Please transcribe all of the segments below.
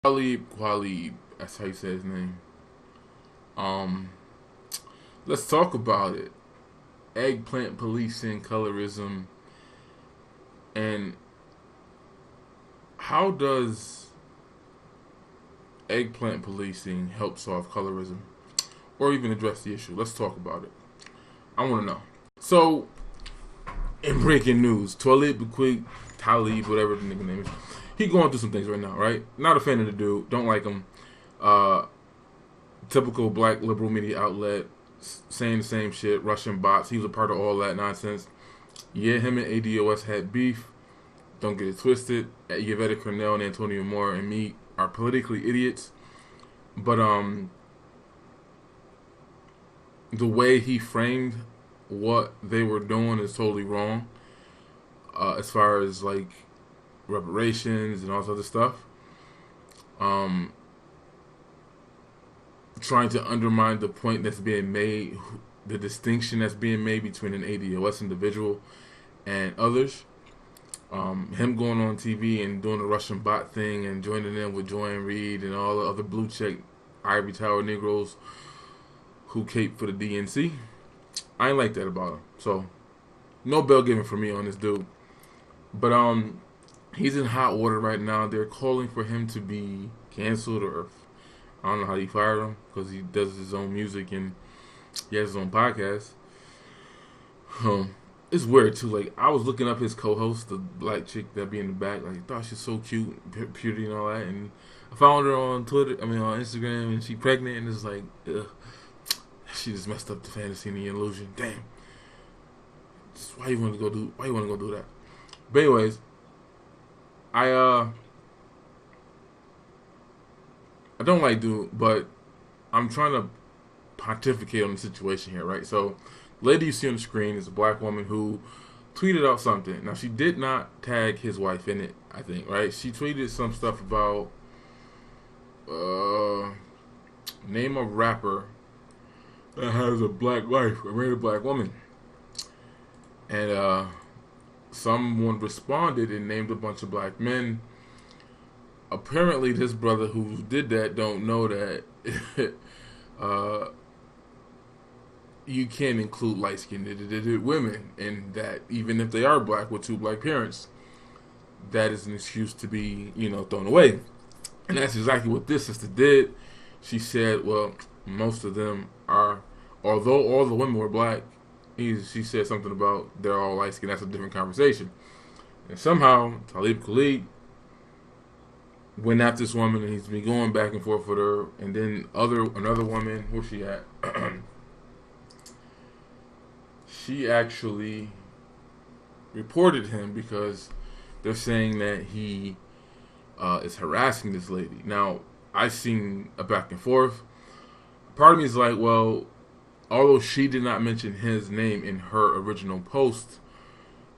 Kweli, that's how you say his name. Um, let's talk about it. Eggplant policing, colorism, and how does eggplant policing help solve colorism or even address the issue? Let's talk about it. I want to know. So, in breaking news, Talib, whatever the nigga name is, he going through some things right now, right? Not a fan of the dude. Don't like him. Uh, Typical black liberal media outlet saying the same shit, Russian bots. He was a part of all that nonsense. Yeah, him and ADOS had beef. Don't get it twisted. Yvette Cornell and Antonio Moore and me are politically idiots. But the way he framed what they were doing is totally wrong. As far as like reparations and all this other stuff. Um, Trying to undermine the point that's being made, the distinction that's being made between an ADOS individual and others. Him going on TV and doing the Russian bot thing and joining in with Joanne Reed and all the other blue check ivory tower Negroes who cape for the DNC. I ain't like that about him. So, no bell given for me on this dude. But he's in hot water right now. They're calling for him to be canceled, or I don't know how he fired him because he does his own music and he has his own podcast. It's weird too. Like, I was looking up his co-host, the black chick that be in the back. Like, I thought she's so cute, pretty and all that. And I found her on on Instagram, and she pregnant. And it's like, ugh, she just messed up the fantasy and the illusion. Damn. Why you want to go do that? But anyways, I don't like dude, but I'm trying to pontificate on the situation here, right? So, lady you see on the screen is a black woman who tweeted out something. Now, she did not tag his wife in it, I think, right? She tweeted some stuff about name a rapper that has a black wife, a married black woman. And someone responded and named a bunch of black men. Apparently, this brother who did that don't know that you can't include light-skinned women, and that even if they are black with two black parents, that is an excuse to be, thrown away. And that's exactly what this sister did. She said, well, most of them are, although all the women were black, she said something about they're all light-skinned. That's a different conversation. And somehow, Talib Kweli went after this woman, and he's been going back and forth with her. And then another woman, where's she at? She actually reported him because they're saying that he is harassing this lady. Now, I've seen a back and forth. Part of me is like, well, although she did not mention his name in her original post,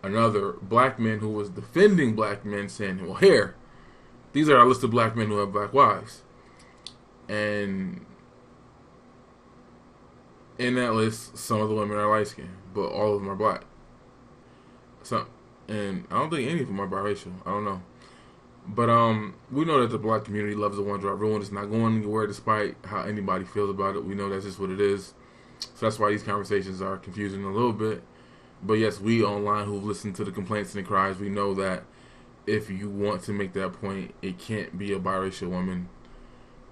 another black man who was defending black men saying, well, here, these are a list of black men who have black wives. And in that list, some of the women are light-skinned, but all of them are black. And I don't think any of them are biracial. I don't know. But we know that the black community loves the one drop rule. It's not going anywhere despite how anybody feels about it. We know that's just what it is. So that's why these conversations are confusing a little bit. But yes, we online who've listened to the complaints and the cries, we know that if you want to make that point, it can't be a biracial woman,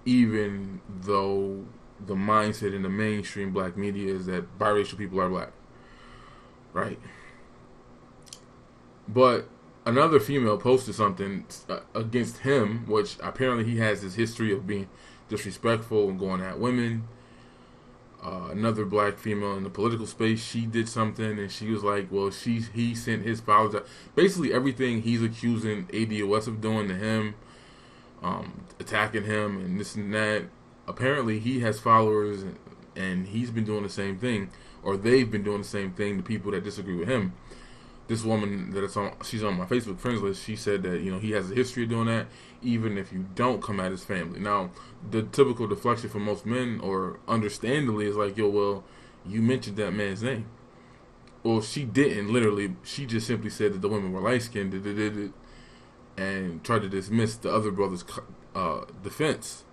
even though the mindset in the mainstream black media is that biracial people are black, right? But another female posted something against him, which apparently he has this history of being disrespectful and going at women. Another black female in the political space, she did something, and she was like, well, he sent his followers out. Basically everything he's accusing ADOS of doing to him, attacking him and this and that. Apparently he has followers, and he's been doing the same thing, or they've been doing the same thing to people that disagree with him. This woman she's on my Facebook friends list, she said that, he has a history of doing that, even if you don't come at his family. Now, the typical deflection for most men, or understandably, is like, yo, well, you mentioned that man's name. Well, she didn't, literally. She just simply said that the women were light-skinned, and tried to dismiss the other brother's defense.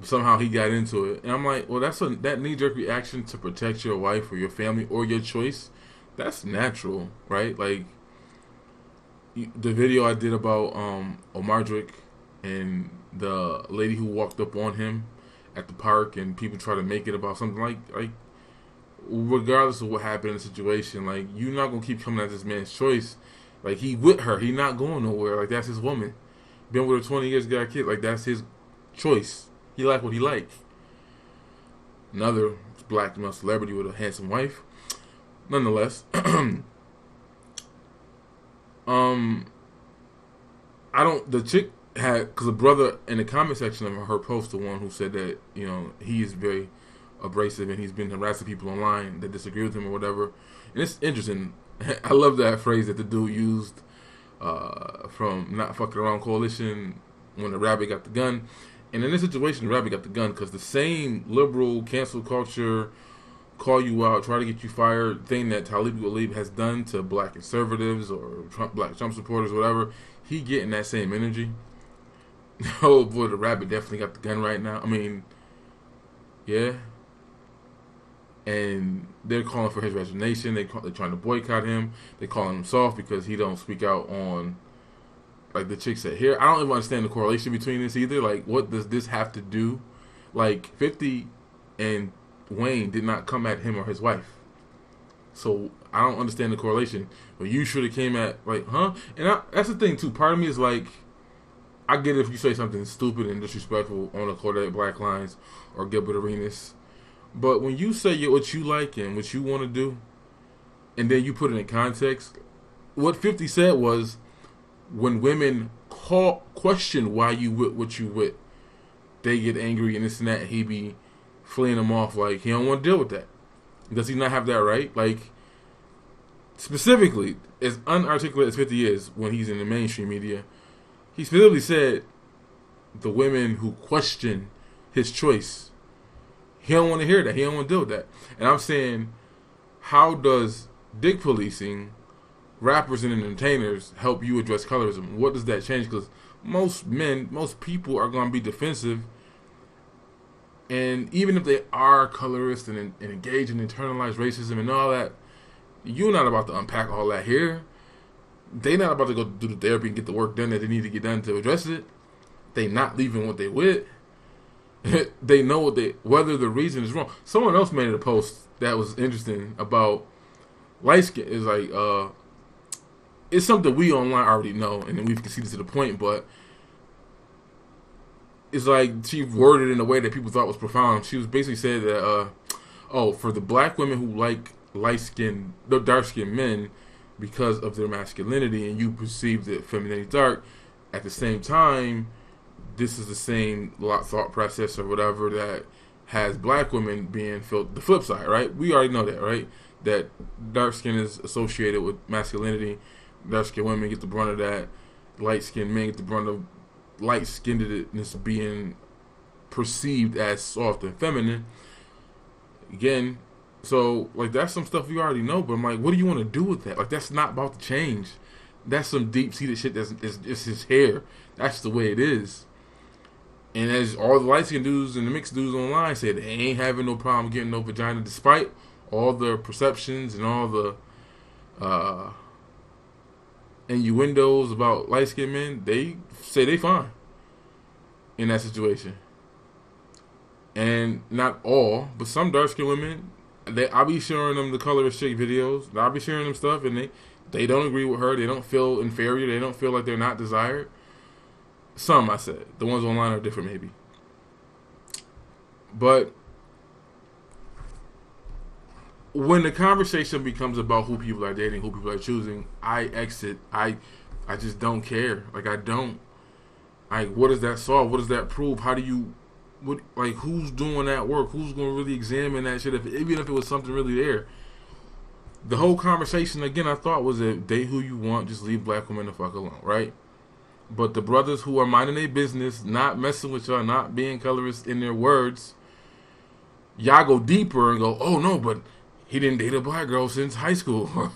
Somehow he got into it, and I'm like, well, that knee jerk reaction to protect your wife or your family or your choice. That's natural, right? Like the video I did about Omardrick and the lady who walked up on him at the park, and people try to make it about something like regardless of what happened in the situation, like you're not gonna keep coming at this man's choice. Like he with her, he not going nowhere. Like that's his woman. Been with her 20 years, got a kid. Like that's his choice. He like what he like. Another black male celebrity with a handsome wife. Nonetheless, I don't. The chick had, because the brother in the comment section of her post, the one who said that he is very abrasive and he's been harassing people online that disagree with him or whatever. And it's interesting. I love that phrase that the dude used from Not Fucking Around Coalition when the rabbit got the gun. And in this situation, the rabbit got the gun because the same liberal cancel culture, call you out, try to get you fired thing that Talib has done to black conservatives or black Trump supporters, whatever, he getting that same energy. Oh boy, the rabbit definitely got the gun right now. I mean, yeah. And they're calling for his resignation. They're trying to boycott him. They're calling him soft because he don't speak out on, like the chick said here. I don't even understand the correlation between this either. Like, what does this have to do? Like, 50 and Wayne did not come at him or his wife. So I don't understand the correlation. But you should have came at, like, huh? And that's the thing too. Part of me is like, I get it if you say something stupid and disrespectful on a Kodak Black Lines or Gilbert Arenas. But when you say what you like and what you want to do, and then you put it in context, what 50 said was, when women question why you with what you with, they get angry and this and that, and he be fleeing them off like he don't want to deal with that. Does he not have that right? Like, specifically, as unarticulate as 50 is when he's in the mainstream media, he specifically said the women who question his choice, he don't want to hear that. He don't want to deal with that. And I'm saying, how does dick policing rappers and entertainers help you address colorism? What does that change? Because most people are going to be defensive. And even if they are colorist and engage in internalized racism and all that, you're not about to unpack all that here. They're not about to go do the therapy and get the work done that they need to get done to address it. They not leaving what they with. They know whether the reason is wrong. Someone else made a post that was interesting about light skin. It's like, it's something we online already know, and then we've conceded to the point, but it's like she worded in a way that people thought was profound. She was basically said that, for the black women who like dark-skinned men because of their masculinity, and you perceive that femininity dark, at the same time, this is the same thought process or whatever that has black women being felt the flip side, right? We already know that, right? That dark skin is associated with masculinity. Dark skinned women get the brunt of that. Light skinned men get the brunt of light skinnedness being perceived as soft and feminine. Again, so like that's some stuff we already know, but I'm like, what do you want to do with that? Like that's not about to change. That's some deep seated shit it's his hair. That's the way it is. And as all the light-skinned dudes and the mixed dudes online say, they ain't having no problem getting no vagina despite all the perceptions and all the innuendos about light-skinned men. They say they fine in that situation. And not all, but some dark-skinned women, I'll be showing them the colorist chick videos. I'll be sharing them stuff, and they don't agree with her. They don't feel inferior. They don't feel like they're not desired. Some, I said. The ones online are different, maybe. But when the conversation becomes about who people are dating, who people are choosing, I exit. I just don't care. Like, I don't. Like, what does that solve? What does that prove? How do you... who's doing that work? Who's going to really examine that shit? Even if it was something really there. The whole conversation, again, I thought was that date who you want, just leave black women the fuck alone, right? But the brothers who are minding their business, not messing with y'all, not being colorist in their words, y'all go deeper and go, oh no, but he didn't date a black girl since high school.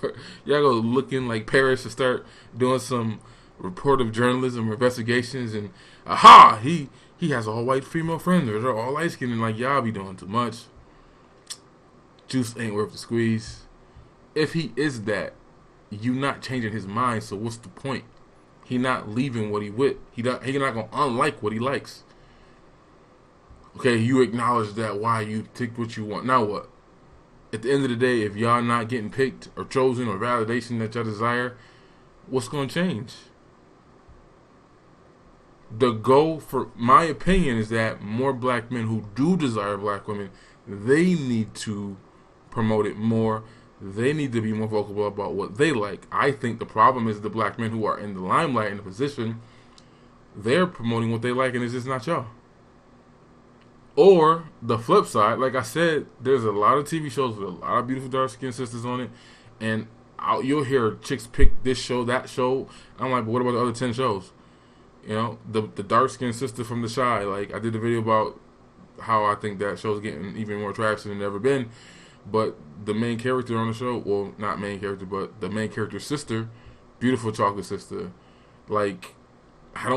Y'all go looking like Paris to start doing some reportive journalism investigations and aha, he has all white female friends, or they're all light skinned, and like, y'all be doing too much. Juice ain't worth the squeeze. If he is that, you not changing his mind, so what's the point? He not leaving what he with. He not gonna unlike what he likes. Okay, you acknowledge that. Why you take what you want. Now what? At the end of the day, if y'all not getting picked or chosen or validation that y'all desire, what's gonna change? The goal, for my opinion, is that more black men who do desire black women, they need to promote it more. They need to be more vocal about what they like. I think the problem is the black men who are in the limelight, in the position, they're promoting what they like, and it's just not y'all. Or the flip side, like I said, there's a lot of TV shows with a lot of beautiful dark-skinned sisters on it, and you'll hear chicks pick this show, that show. I'm like, but what about the other 10 shows? You know, the dark-skinned sister from The Chi. Like, I did a video about how I think that show's getting even more traction than it's ever been. But the main character on the show, well, not main character, but the main character's sister, beautiful chocolate sister. Like, I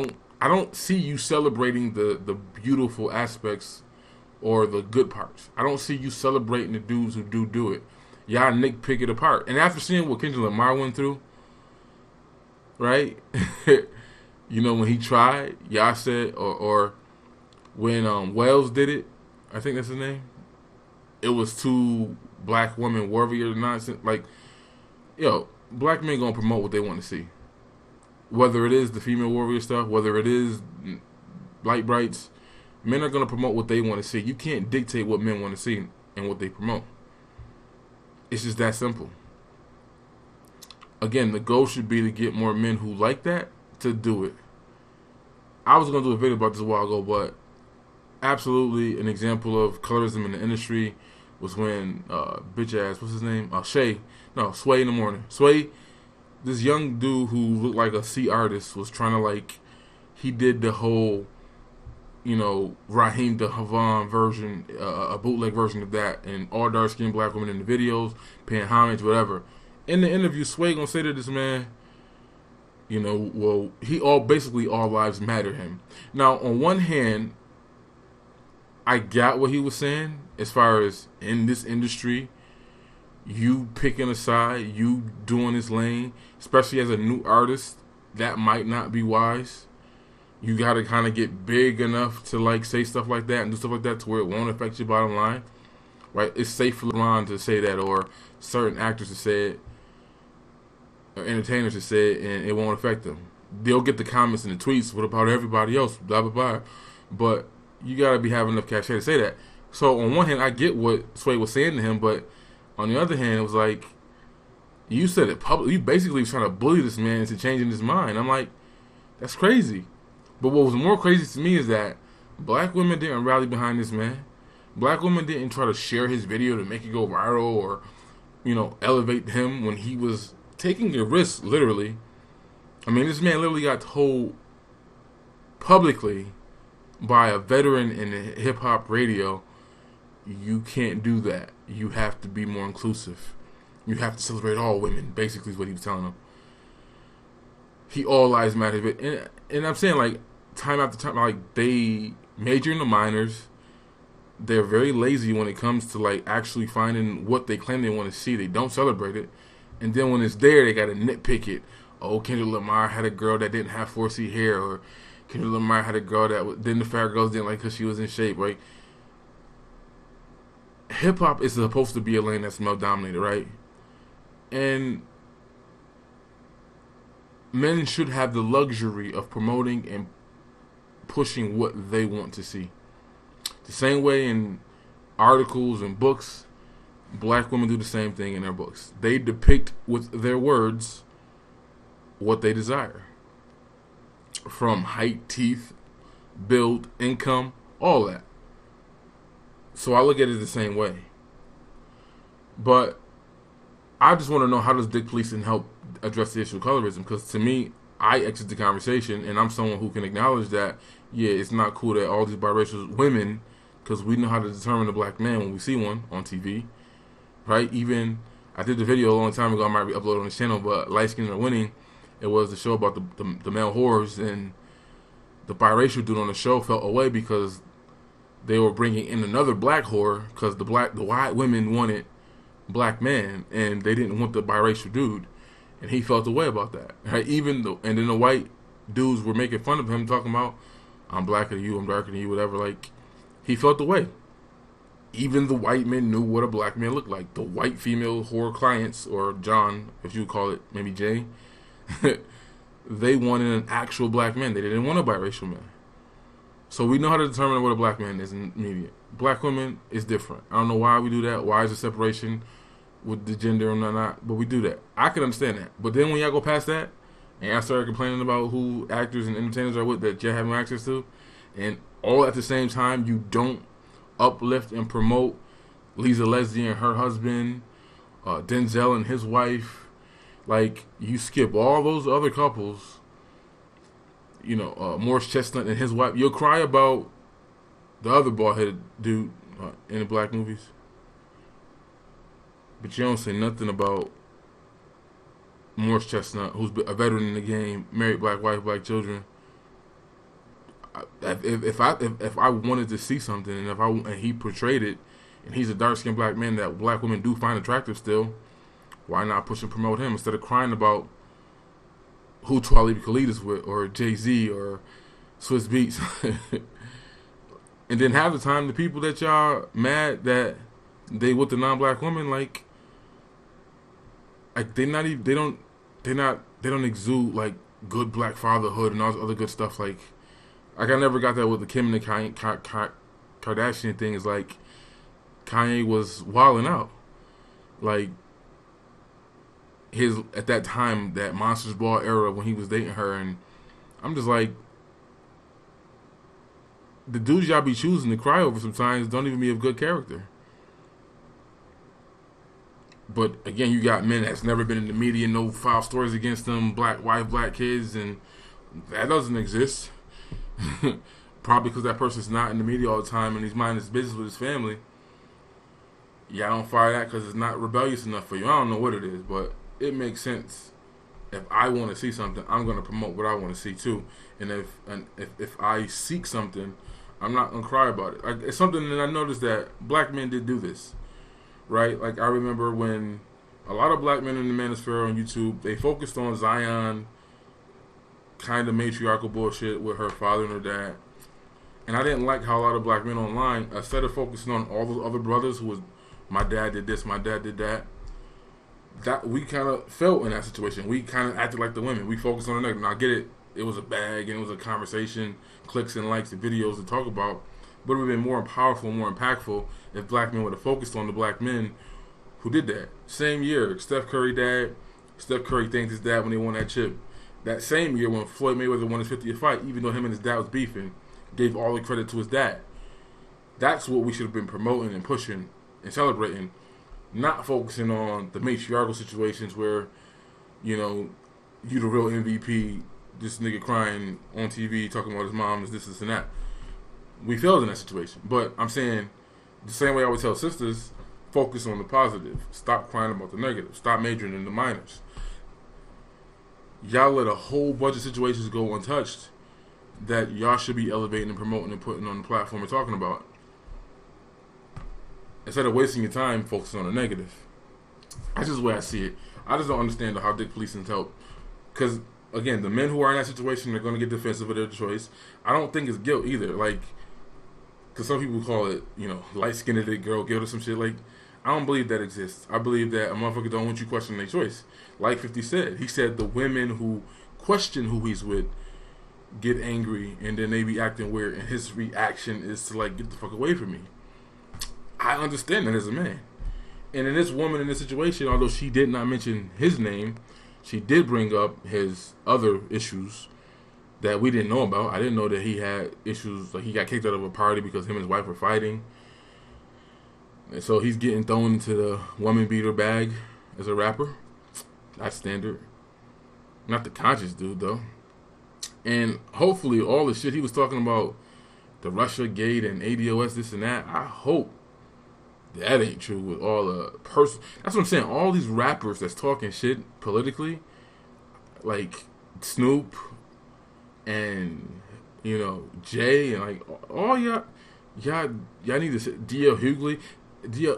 don't see you celebrating the beautiful aspects or the good parts. I don't see you celebrating the dudes who do it. Y'all nitpick it apart. And after seeing what Kendrick Lamar went through, right? You know, when he tried, y'all said, or when Wells did it, I think that's his name. It was two black women warrior nonsense. Like, yo, black men gonna promote what they want to see. Whether it is the female warrior stuff, whether it is light brights, men are gonna promote what they want to see. You can't dictate what men want to see and what they promote. It's just that simple. Again, the goal should be to get more men who like that to do it. I was gonna do a video about this a while ago, but absolutely an example of colorism in the industry was when bitch ass, what's his name? Sway in the morning. Sway, this young dude who looked like a C artist, was trying to, like, he did the whole, you know, Raheem DeHavan version, a bootleg version of that, and all dark skinned black women in the videos, paying homage, whatever. In the interview, Sway gonna say to this man, you know, well, basically all lives matter him. Now, on one hand, I got what he was saying as far as in this industry, you picking a side, you doing this lane, especially as a new artist, that might not be wise. You got to kind of get big enough to, like, say stuff like that and do stuff like that to where it won't affect your bottom line, right? It's safe for LeBron to say that, or certain actors to say it, or entertainers to say it, and it won't affect them. They'll get the comments and the tweets, what about everybody else, blah, blah, blah. But you got to be having enough cachet to say that. So on one hand, I get what Sway was saying to him, but on the other hand, it was like, you said it publicly. You basically was trying to bully this man into changing his mind. I'm like, that's crazy. But what was more crazy to me is that black women didn't rally behind this man. Black women didn't try to share his video to make it go viral or, you know, elevate him when he was taking a risk, literally. I mean, this man literally got told publicly by a veteran in hip-hop radio, you can't do that. You have to be more inclusive. You have to celebrate all women, basically is what he was telling them. All lives matter. And I'm saying, like, time after time, like, they major in the minors. They're very lazy when it comes to, like, actually finding what they claim they want to see. They don't celebrate it. And then when it's there, they got to nitpick it. Oh, Kendrick Lamar had a girl that didn't have 4C hair, or Kendrick Lamar had a girl that then the fat girls didn't like because she was in shape, right? Hip hop is supposed to be a lane that's male dominated, right? And men should have the luxury of promoting and pushing what they want to see. The same way in articles and books, black women do the same thing in their books. They depict with their words what they desire. From height, teeth, build, income, all that. So I look at it the same way. But I just want to know, how does dick policing help address the issue of colorism? Because to me, I exit the conversation, and I'm someone who can acknowledge that, yeah, it's not cool that all these biracial women, because we know how to determine a black man when we see one on TV, right? Even, I did the video a long time ago, I might be uploaded on the channel, but Light Skin Are Winning, it was the show about the male whores, and the biracial dude on the show felt away because they were bringing in another black whore because the white women wanted black men and they didn't want the biracial dude, and he felt away about that. Right? And then the white dudes were making fun of him, talking about, I'm blacker than you, I'm darker than you, whatever. Like, he felt away. Even the white men knew what a black man looked like. The white female whore clients, or John, if you would call it, maybe Jay, they wanted an actual black man. They didn't want a biracial man. So we know how to determine what a black man is in media. Black women is different. I don't know why we do that. Why is there separation with the gender and not? But we do that. I can understand that. But then when y'all go past that, and I started complaining about who actors and entertainers are with that you have no access to, and all at the same time you don't uplift and promote Lisa Leslie and her husband, Denzel and his wife. Like, you skip all those other couples, Morris Chestnut and his wife. You'll cry about the other bald-headed dude in the black movies, but you don't say nothing about Morris Chestnut, who's a veteran in the game, married, black wife, black children. If I wanted to see something, and he portrayed it, and he's a dark-skinned black man that black women do find attractive still, why not push and promote him instead of crying about who Talib Kweli is with, or Jay-Z, or Swiss Beats? And then half the time, the people that y'all mad that they with the non-black woman, like they don't exude like good black fatherhood and all this other good stuff. Like I never got that with the Kim and the Kardashian thing. Is like Kanye was wilding out, like his at that time, that Monsters Ball era when he was dating her, and I'm just like, the dudes y'all be choosing to cry over sometimes don't even be of good character. But again, you got men that's never been in the media, no foul stories against them, black wife, black kids, and that doesn't exist. Probably because that person's not in the media all the time and he's minding his business with his family. Y'all don't fire that because it's not rebellious enough for you. I don't know what it is, but it makes sense. If I want to see something, I'm going to promote what I want to see too. And if I seek something, I'm not going to cry about it. It's something that I noticed that black men did do this, right? Like, I remember when a lot of black men in the manosphere on YouTube, they focused on Zion kind of matriarchal bullshit with her father and her dad. And I didn't like how a lot of black men online, instead of focusing on all those other brothers who was, my dad did this, my dad did that, that we kind of felt in that situation. We kind of acted like the women. We focused on the negative. Now, I get it. It was a bag and it was a conversation, clicks and likes and videos to talk about. But it would have been more powerful, more impactful if black men would have focused on the black men who did that. Same year, Steph Curry thanked his dad when they won that chip. That same year when Floyd Mayweather won his 50th fight, even though him and his dad was beefing, gave all the credit to his dad. That's what we should have been promoting and pushing and celebrating, not focusing on the matriarchal situations where, you the real MVP, this nigga crying on TV talking about his mom is this and that. We failed in that situation. But I'm saying, the same way I would tell sisters, focus on the positive. Stop crying about the negative. Stop majoring in the minors. Y'all let a whole bunch of situations go untouched that y'all should be elevating and promoting and putting on the platform and talking about. Instead of wasting your time focusing on the negative. That's just the way I see it. I just don't understand how dick policing help. Because, again, the men who are in that situation are going to get defensive of their choice. I don't think it's guilt either. Like, because some people call it, light-skinned girl guilt or some shit. Like, I don't believe that exists. I believe that a motherfucker don't want you questioning their choice. Like 50 said. He said the women who question who he's with get angry and then they be acting weird, and his reaction is to, like, get the fuck away from me. I understand that as a man. And in this woman in this situation, although she did not mention his name, she did bring up his other issues that we didn't know about. I didn't know that he had issues, like he got kicked out of a party because him and his wife were fighting. And so he's getting thrown into the woman beater bag as a rapper. That's standard. Not the conscious dude, though. And hopefully all the shit he was talking about, the Russia gate and ADOS, this and that, I hope that ain't true with all the person. That's what I'm saying. All these rappers that's talking shit politically, like Snoop and you know, Jay, and like all y'all need to say D.L. Hughley.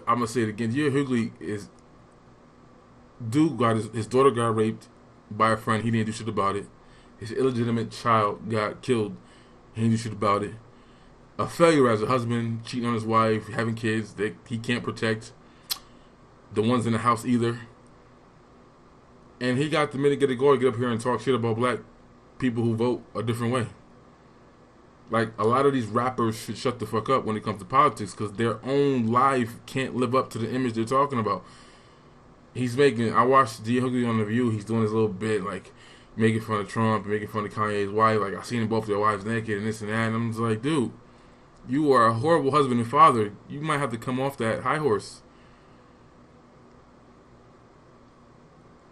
I'm gonna say it again. D.L. Hughley is dude got his daughter got raped by a friend. He didn't do shit about it. His illegitimate child got killed. He didn't do shit about it. A failure as a husband, cheating on his wife, having kids that he can't protect the ones in the house either. And he got the mitigated goal to get up here and talk shit about black people who vote a different way. Like, a lot of these rappers should shut the fuck up when it comes to politics because their own life can't live up to the image they're talking about. I watched D. Hughley on The View, he's doing his little bit, like, making fun of Trump, making fun of Kanye's wife. Like, I seen them both their wives naked and this and that. And I'm just like, dude, you are a horrible husband and father. You might have to come off that high horse.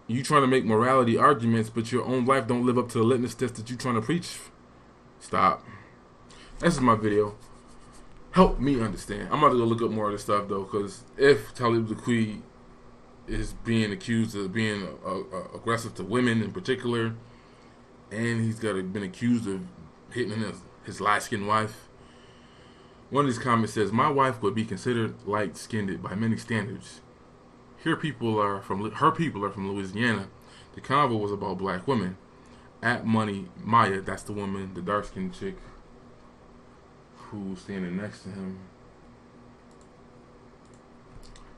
You trying to make morality arguments, but your own life don't live up to the litmus test that you trying to preach. Stop. This is my video. Help me understand. I'm about to go look up more of this stuff, though, because if Talib Kweli is being accused of being aggressive to women in particular, and he's been accused of hitting his light-skinned wife. One of these comments says, "My wife would be considered light-skinned by many standards. Her people are from Louisiana. The convo was about black women. At Money Maya, that's the woman, the dark-skinned chick who's standing next to him.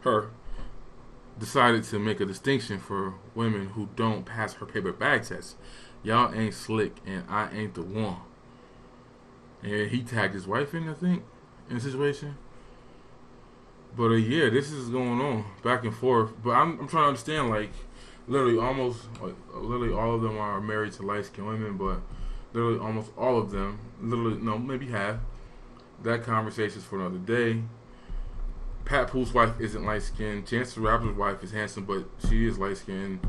Her decided to make a distinction for women who don't pass her paper bag test. Y'all ain't slick, and I ain't the one." And he tagged his wife in, I think, in the situation. But yeah, this is going on back and forth. But I'm trying to understand, like, literally all of them are married to light-skinned women, but literally almost all of them, maybe half. That conversation's for another day. Pat Pool's wife isn't light-skinned. Chance the Rapper's wife is handsome, but she is light-skinned.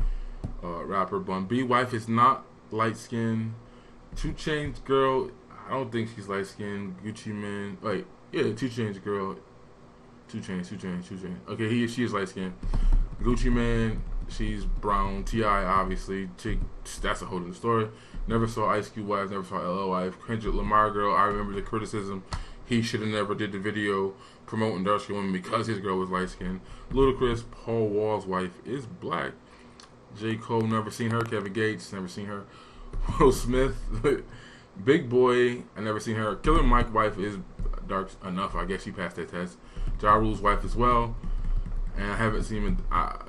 Rapper Bun B wife is not light-skinned. 2 Chainz girl, I don't think she's light-skinned. Gucci Man, 2 Chainz girl. 2 Chainz. Okay, she is light-skinned. Gucci Man, she's brown. T.I. obviously, that's a whole other story. Never saw Ice Cube wife, never saw LL wife. Kendrick Lamar girl, I remember the criticism. He should have never did the video promoting dark-skinned women because his girl was light-skinned. Ludacris, Paul Wall's wife is black. J. Cole, never seen her. Kevin Gates, never seen her. Will Smith, Big Boy, I never seen her. Killer Mike's wife is dark enough. I guess she passed that test. Ja Rule's wife as well. And I haven't seen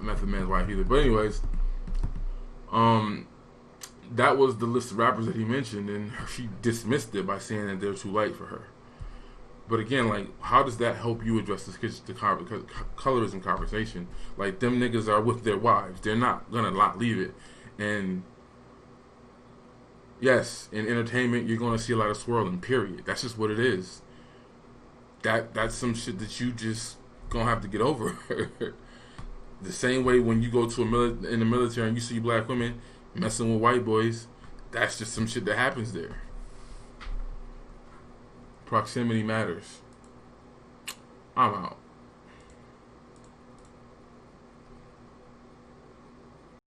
Method Man's wife either. But anyways, that was the list of rappers that he mentioned, and she dismissed it by saying that they're too light for her. But again, like, how does that help you address the colorism conversation? Like, them niggas are with their wives. They're not gonna leave it. And yes, in entertainment, you're gonna see a lot of swirling, period. That's just what it is. That's some shit that you just gonna have to get over. The same way when you go to in the military and you see black women messing with white boys, that's just some shit that happens there. Proximity matters. I'm out.